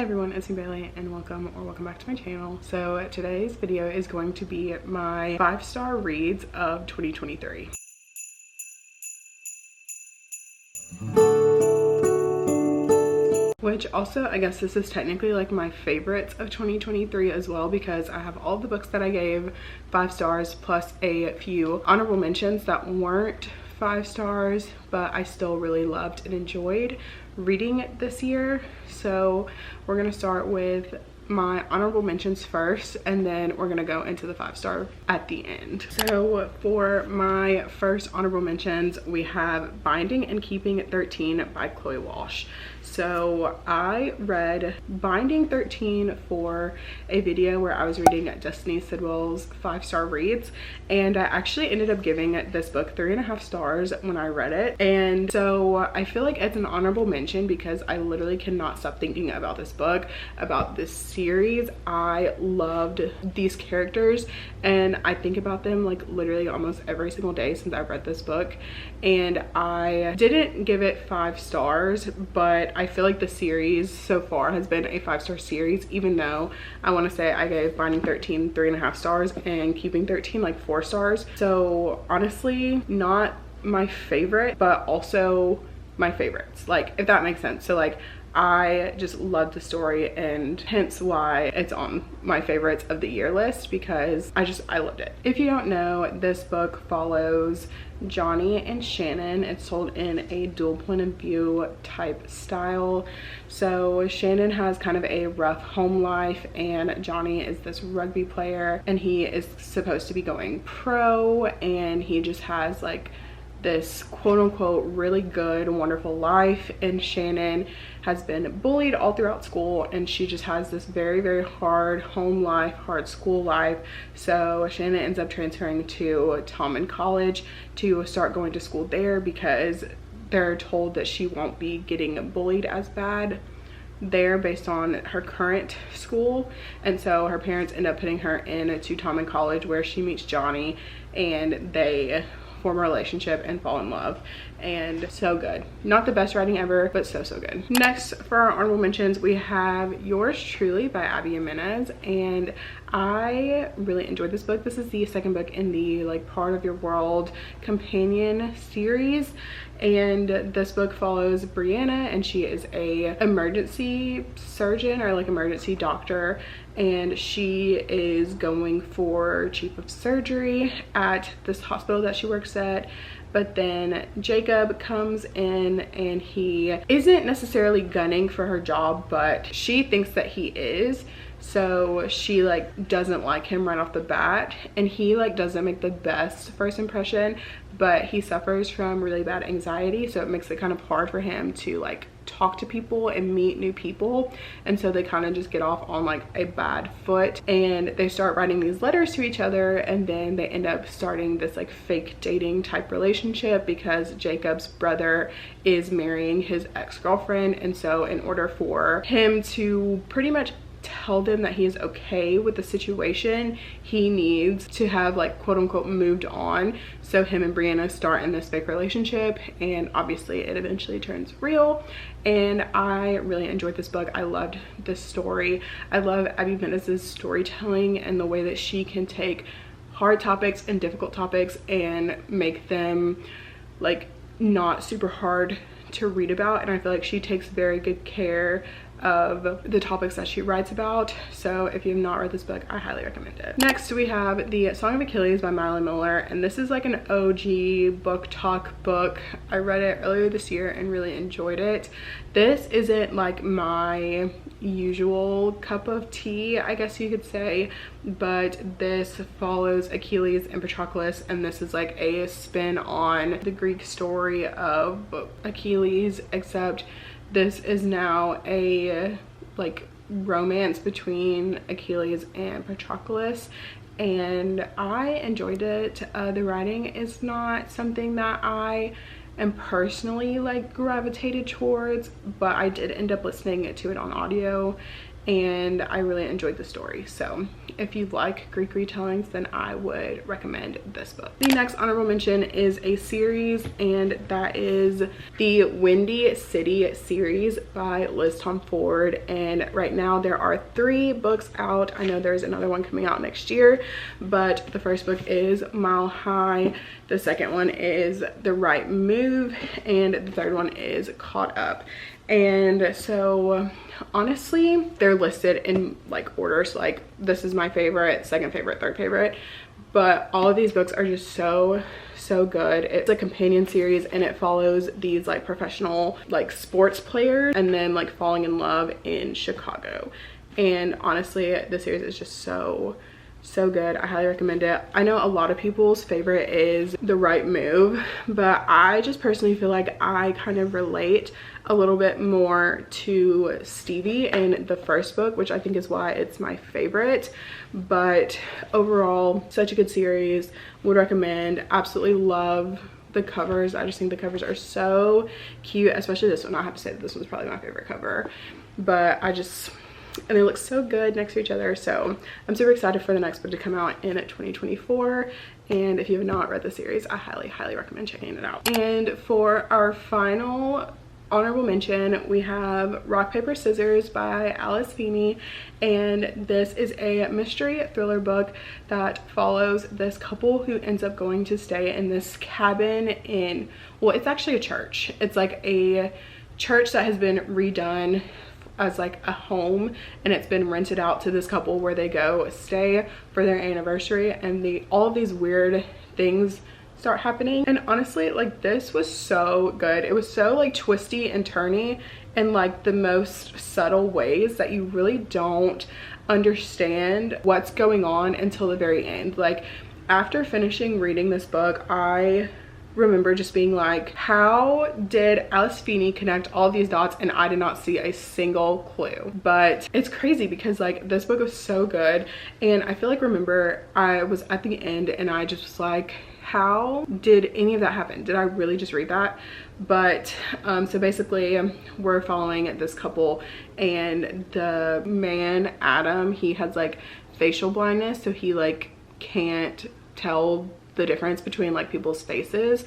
Hi everyone, it's me Bailey and welcome back to my channel. So today's video is going to be my 5-star reads of 2023. Which also, I guess this is technically like my favorites of 2023 as well, because I have all the books that I gave 5 stars plus a few honorable mentions that weren't 5 stars, but I still really loved and enjoyed reading this year. So we're gonna start with my honorable mentions first, and then we're gonna go into the 5-star at the end. So for my first honorable mentions, we have Binding and Keeping 13 by Chloe Walsh. So I read Binding 13 for a video where I was reading Destiny Sidwell's 5-star reads, and I actually ended up giving this book 3.5 stars when I read it. And so I feel like it's an honorable mention because I literally cannot stop thinking about this book, about this series. I loved these characters and I think about them like literally almost every single day since I've read this book. And I didn't give it 5 stars, but I feel like the series so far has been a 5-star series, even though I want to say I gave Binding 13 3.5 stars and Keeping 13 like 4 stars. So honestly, not my favorite, but also my favorites, like, if that makes sense. So like, I just love the story, and hence why it's on my favorites of the year list, because I loved it. If you don't know, this book follows Johnny and Shannon. It's told in a dual point of view type style. So Shannon has kind of a rough home life, and Johnny is this rugby player, and he is supposed to be going pro, and he just has like this quote-unquote really good wonderful life. And Shannon has been bullied all throughout school, and she just has this very hard home life, hard school life. So Shannon ends up transferring to Tallman College to start going to school there, because they're told that she won't be getting bullied as bad there based on her current school. And so her parents end up putting her in to Tallman College, where she meets Johnny, and they form a relationship and fall in love. And so good. Not the best writing ever, but so good. Next, for our honorable mentions, we have Yours Truly by Abby Jimenez, and I really enjoyed this book. This is the second book in the like Part of Your World companion series, and this book follows Brianna, and she is a emergency surgeon or like emergency doctor, and she is going for chief of surgery at this hospital that she works at. But then Jacob comes in, and he isn't necessarily gunning for her job, but she thinks that he is. So she like doesn't like him right off the bat, and he like doesn't make the best first impression, but he suffers from really bad anxiety, so it makes it kind of hard for him to like talk to people and meet new people. And so they kind of just get off on like a bad foot, and they start writing these letters to each other, and then they end up starting this like fake dating type relationship, because Jacob's brother is marrying his ex-girlfriend. And so in order for him to pretty much tell them that he is okay with the situation, he needs to have like quote-unquote moved on. So him and Brianna start in this fake relationship, and obviously it eventually turns real. And I really enjoyed this book. I loved this story. I love Abby Jimenez's storytelling and the way that she can take hard topics and difficult topics and make them like not super hard to read about. And I feel like she takes very good care of the topics that she writes about. So if you have not read this book, I highly recommend it. Next, we have The Song of Achilles by Madeline Miller, and this is like an OG book talk book. I read it earlier this year and really enjoyed it. This isn't like my usual cup of tea, I guess you could say, but this follows Achilles and Patroclus, and this is like a spin on the Greek story of Achilles, except this is now a like romance between Achilles and Patroclus, and I enjoyed it. The writing is not something that I am personally like gravitated towards, but I did end up listening to it on audio, and I really enjoyed the story. So if you like Greek retellings, then I would recommend this book. The next honorable mention is a series, and that is the Windy City series by Liz Tom Ford. And right now there are 3 books out. I know there's another one coming out next year, but the first book is Mile High, the second one is The Right Move, and the third one is Caught Up. And so honestly, they're listed in like order, so like this is my favorite, second favorite, third favorite, but all of these books are just so good. It's a companion series, and it follows these like professional like sports players and then like falling in love in Chicago. And honestly, the series is just so good. I highly recommend it. I know a lot of people's favorite is The Right Move, but I just personally feel like I kind of relate a little bit more to Stevie in the first book, which I think is why it's my favorite. But overall, such a good series. Would recommend. Absolutely love the covers. I just think the covers are so cute, especially this one. I have to say that this one's probably my favorite cover, but and they look so good next to each other. So I'm super excited for the next book to come out in 2024. And if you have not read the series, I highly recommend checking it out. And for our final honorable mention, we have Rock Paper Scissors by Alice Feeney, and this is a mystery thriller book that follows this couple who ends up going to stay in this cabin in, well, it's actually a church. It's like a church that has been redone as like a home, and it's been rented out to this couple where they go stay for their anniversary, and all of these weird things start happening. And honestly, like, this was so good. It was so like twisty and turny in like the most subtle ways that you really don't understand what's going on until the very end. Like, after finishing reading this book, I remember just being like, how did Alice Feeney connect all these dots and I did not see a single clue? But it's crazy because like this book was so good, and I feel like, remember, I was at the end and I just was like, how did any of that happen? Did I really just read that? But so basically we're following this couple, and the man, Adam, he has like facial blindness, so he like can't tell the difference between like people's faces,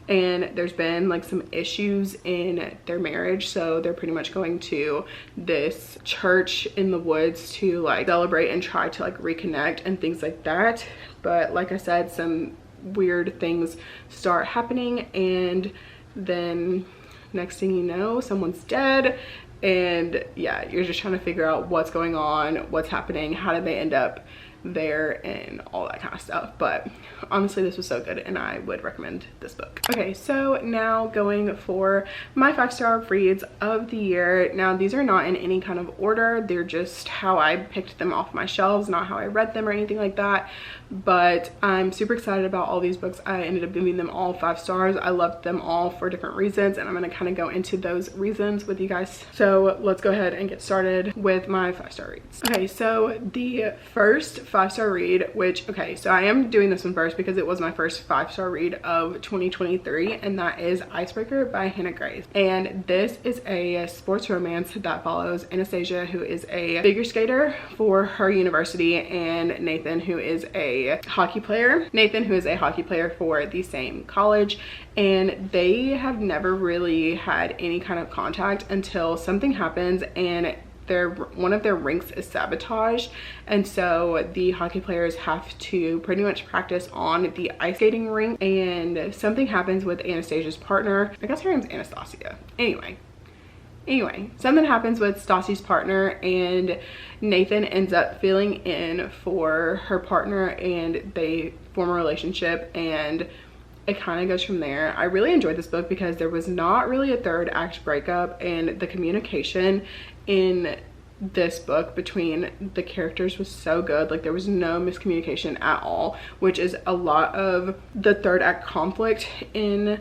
and there's been like some issues in their marriage, so they're pretty much going to this church in the woods to like celebrate and try to like reconnect and things like that. But like I said, some weird things start happening, and then next thing you know, someone's dead, and yeah, you're just trying to figure out what's going on, what's happening, how did they end up there, and all that kind of stuff. But honestly, this was so good, and I would recommend this book. Okay, so now going for my 5-star reads of the year. Now, these are not in any kind of order, they're just how I picked them off my shelves, not how I read them or anything like that. But I'm super excited about all these books. I ended up giving them all 5 stars. I loved them all for different reasons, and I'm going to kind of go into those reasons with you guys. So let's go ahead and get started with my 5-star reads. Okay, so the first 5-star read, which, okay, so I am doing this one first because it was my first 5-star read of 2023, and that is Icebreaker by Hannah Grace. And this is a sports romance that follows Anastasia, who is a figure skater for her university, and Nathan, who is a hockey player. Nathan, who is a hockey player for the same college, and they have never really had any kind of contact until something happens, and one of their rinks is sabotaged, and so the hockey players have to pretty much practice on the ice skating rink, and something happens with Anastasia's partner. I guess her name's Anastasia. Anyway, something happens with Stassi's partner, and Nathan ends up filling in for her partner, and they form a relationship, and it kind of goes from there. I really enjoyed this book because there was not really a third act breakup, and the communication in this book between the characters was so good. Like, there was no miscommunication at all, which is a lot of the third act conflict in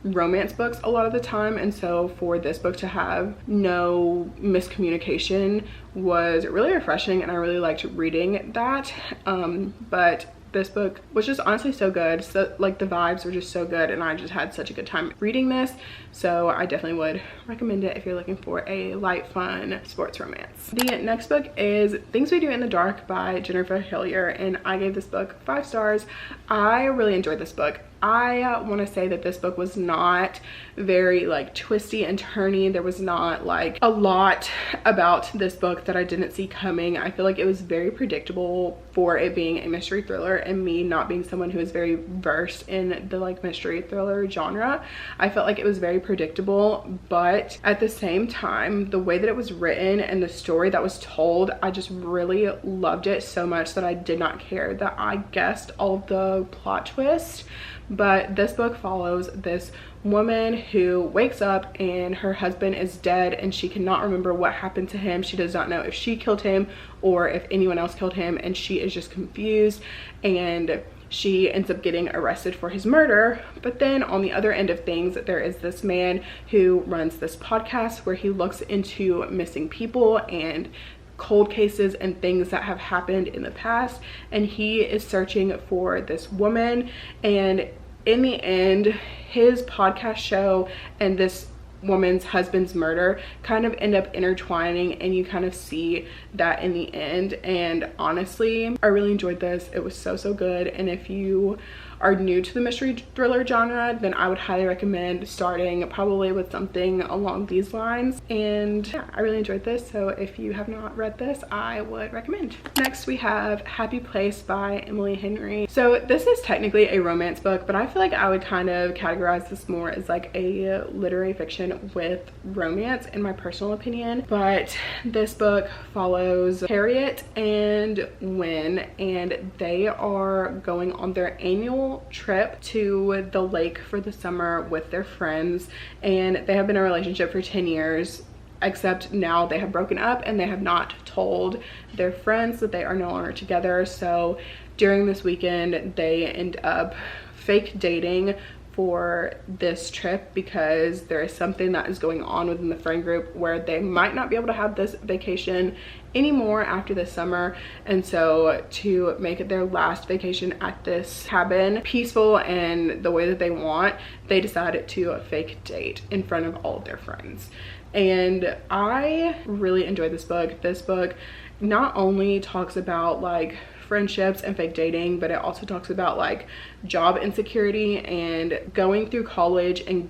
romance books a lot of the time. And so for this book to have no miscommunication was really refreshing, and I really liked reading that. But this book was just honestly so good. So like the vibes were just so good and I just had such a good time reading this. So I definitely would recommend it if you're looking for a light, fun sports romance. The next book is Things We Do in the Dark by Jennifer Hillier, and I gave this book 5 stars. I really enjoyed this book. I want to say that this book was not very like twisty and turny. There was not like a lot about this book that I didn't see coming. I feel like it was very predictable for it being a mystery thriller, and me not being someone who is very versed in the like mystery thriller genre, I felt like it was very predictable. But at the same time, the way that it was written and the story that was told, I just really loved it so much that I did not care that I guessed all of the plot twists. But this book follows this woman who wakes up and her husband is dead and she cannot remember what happened to him. She does not know if she killed him or if anyone else killed him, and she is just confused, and she ends up getting arrested for his murder. But then on the other end of things, there is this man who runs this podcast where he looks into missing people and cold cases and things that have happened in the past, and he is searching for this woman. And in the end, his podcast show and this woman's husband's murder kind of end up intertwining, and you kind of see that in the end. And honestly, I really enjoyed this. It was so good. And if you are new to the mystery thriller genre, then I would highly recommend starting probably with something along these lines. And yeah, I really enjoyed this, so if you have not read this, I would recommend. Next we have Happy Place by Emily Henry. So this is technically a romance book, but I feel like I would kind of categorize this more as like a literary fiction with romance in my personal opinion. But this book follows Harriet and Wynn, and they are going on their annual trip to the lake for the summer with their friends, and they have been in a relationship for 10 years, except now they have broken up and they have not told their friends that they are no longer together. So during this weekend they end up fake dating for this trip because there is something that is going on within the friend group where they might not be able to have this vacation anymore after the summer. And so to make it their last vacation at this cabin peaceful and the way that they want, they decided to fake date in front of all of their friends. And I really enjoyed this book. This book not only talks about like friendships and fake dating, but it also talks about like job insecurity and going through college and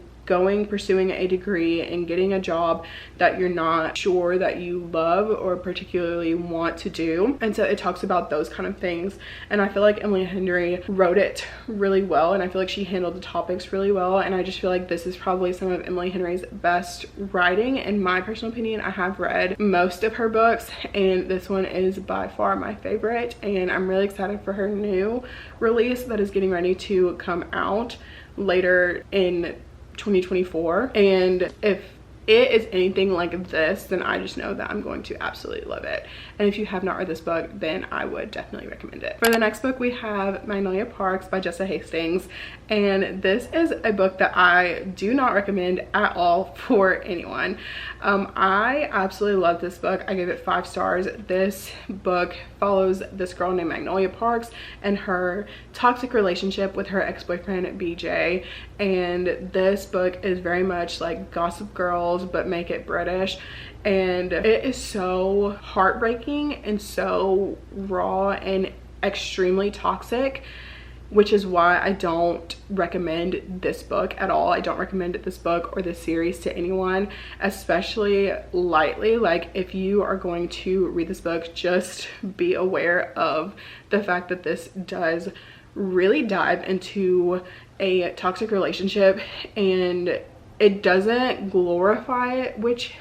pursuing a degree and getting a job that you're not sure that you love or particularly want to do. And so it talks about those kind of things, and I feel like Emily Henry wrote it really well, and I feel like she handled the topics really well. And I just feel like this is probably some of Emily Henry's best writing in my personal opinion. I have read most of her books, and this one is by far my favorite, and I'm really excited for her new release that is getting ready to come out later in 2024. And if it is anything like this, then I just know that I'm going to absolutely love it. And if you have not read this book, then I would definitely recommend it. For the next book, we have Magnolia Parks by Jessa Hastings, and this is a book that I do not recommend at all for anyone. I absolutely love this book. I gave it 5 stars. This book follows this girl named Magnolia Parks and her toxic relationship with her ex-boyfriend BJ, and this book is very much like Gossip Girl but make it British, and it is so heartbreaking and so raw and extremely toxic, which is why I don't recommend this book at all. I don't recommend this book or this series to anyone, especially lightly. Like, if you are going to read this book, just be aware of the fact that this does really dive into a toxic relationship, and it doesn't glorify it, which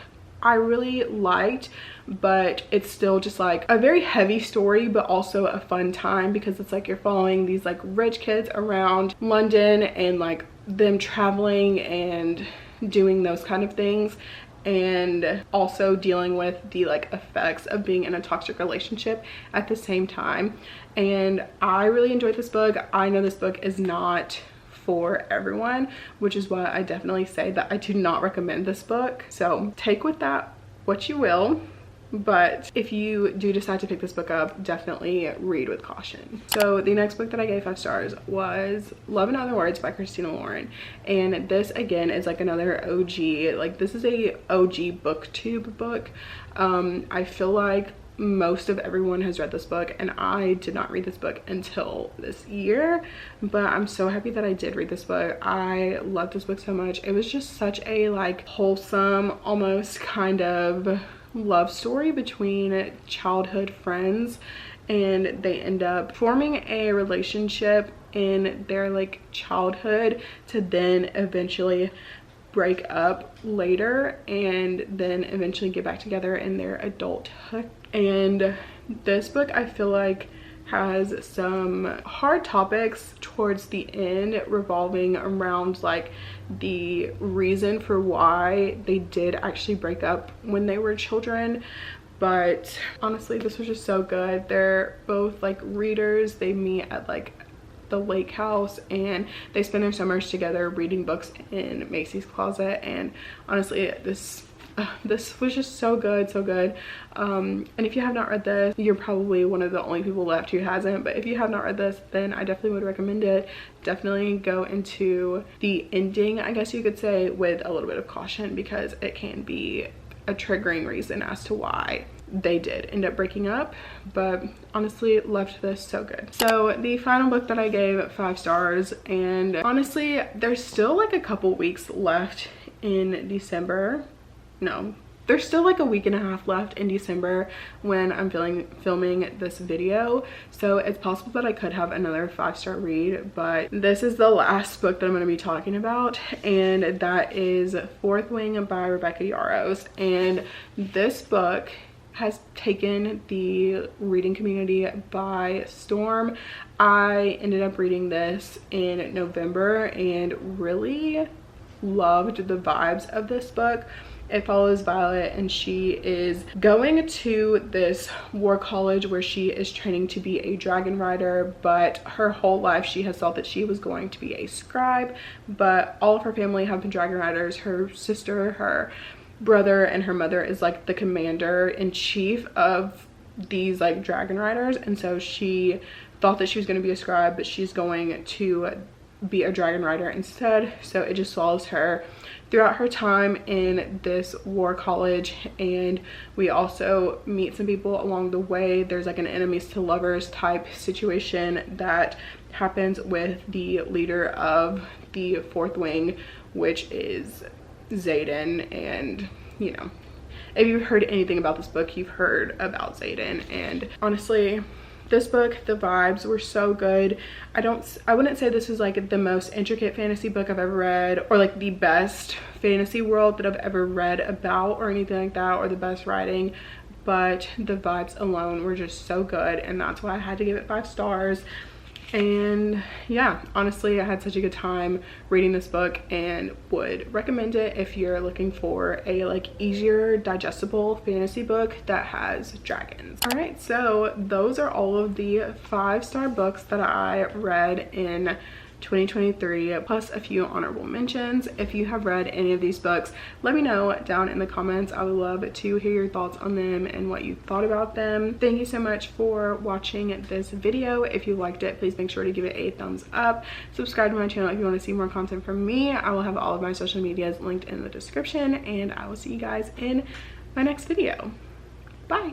I really liked, but it's still just like a very heavy story, but also a fun time because it's like you're following these like rich kids around London and like them traveling and doing those kind of things, and also dealing with the like effects of being in a toxic relationship at the same time. And I really enjoyed this book. I know this book is not for everyone, which is why I definitely say that I do not recommend this book. So take with that what you will. but if you do decide to pick this book up, definitely read with caution. So the next book that I gave 5 stars was Love in Other Words by Christina Lauren, and this again is like another OG, like this is a OG booktube book. I feel like most of everyone has read this book, and I did not read this book until this year, but I'm so happy that I did read this book. I love this book so much. It was just such a like wholesome, almost kind of love story between childhood friends, and they end up forming a relationship in their like childhood to then eventually break up later and then eventually get back together in their adulthood. And this book I feel like has some hard topics towards the end revolving around like the reason for why they did actually break up when they were children. But honestly, this was just so good. They're both like readers. They meet at like the lake house and they spend their summers together reading books in Macy's closet, and honestly this was just so good, so good. And if you have not read this, you're probably one of the only people left who hasn't, but if you have not read this, then I definitely would recommend it. Definitely go into the ending, I guess you could say, with a little bit of caution, because it can be a triggering reason as to why they did end up breaking up. But honestly, loved this, so good. So the final book that I gave 5 stars, and honestly there's still like a couple weeks left in December. No, there's still like a week and a half left in December when I'm filming this video, so it's possible that I could have another 5-star read, but this is the last book that I'm going to be talking about, and that is Fourth Wing by Rebecca Yarros. And this book has taken the reading community by storm. I ended up reading this in November and really loved the vibes of this book. It follows Violet, and she is going to this war college where she is training to be a dragon rider, but her whole life she has thought that she was going to be a scribe, but all of her family have been dragon riders. Her sister, her brother, and her mother is like the commander-in-chief of these like dragon riders, and so she thought that she was going to be a scribe, but she's going to be a dragon rider instead. So it just follows her throughout her time in this war college, and we also meet some people along the way. There's like an enemies to lovers type situation that happens with the leader of the Fourth Wing, which is Xaden. And you know, if you've heard anything about this book, you've heard about Xaden. And honestly, this book, the vibes were so good. I wouldn't say this is like the most intricate fantasy book I've ever read, or like the best fantasy world that I've ever read about, or anything like that, or the best writing, but the vibes alone were just so good, and that's why I had to give it 5 stars. And yeah, honestly, I had such a good time reading this book and would recommend it if you're looking for a like easier digestible fantasy book that has dragons. All right, so those are all of the 5-star books that I read in 2023, plus a few honorable mentions. If you have read any of these books, let me know down in the comments. I would love to hear your thoughts on them and what you thought about them. Thank you so much for watching this video. If you liked it, please make sure to give it a thumbs up. Subscribe to my channel if you want to see more content from me. I will have all of my social medias linked in the description, and I will see you guys in my next video. Bye.